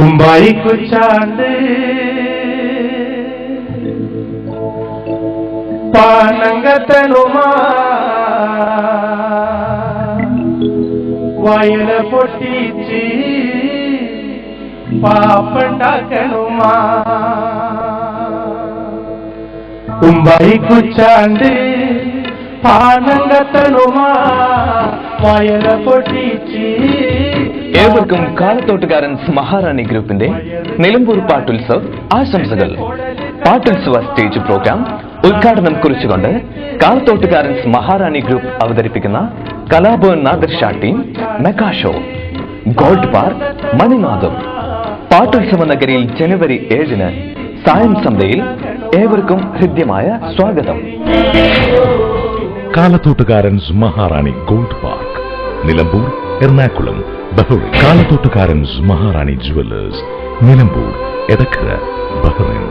കുമ്പായിക്കുച്ചാണ്ട് പാനങ്കത്തനുമാ വയല പൊട്ടിച്ച് പാപ്പണ്ടാക്കണുമാ കുമ്പായിക്കുച്ചാണ്ട് പാനങ്കത്തനുമാ വയല പൊട്ടിച്ച്. ഏവർക്കും കാലത്തോട്ടുകാരൻസ് മഹാറാണി ഗ്രൂപ്പിന്റെ നിലമ്പൂർ പാട്ടുത്സവ് ആശംസകൾ. പാട്ടുത്സവ സ്റ്റേജ് പ്രോഗ്രാം ഉദ്ഘാടനം കുറിച്ചുകൊണ്ട് കാലത്തോട്ടുകാരൻസ് മഹാറാണി ഗ്രൂപ്പ് അവതരിപ്പിക്കുന്ന Kalabhavan Nadirsha team mega show gold park Maninadam. പാട്ടുത്സവ നഗരിയിൽ ജനുവരി 7 സായം സന്ധ്യയിൽ ഏവർക്കും ഹൃദ്യമായ സ്വാഗതം. കാലത്തോട്ടുകാരൻസ് Maharani gold park, Nilambur, Ernakulam, Bahrain. കാലത്തോട്ടുകാരൻസ് മഹാറാണി ജുവല്ലേഴ്സ്, നിലമ്പൂർ, എടക്കര, ബഹ്റൈൻ.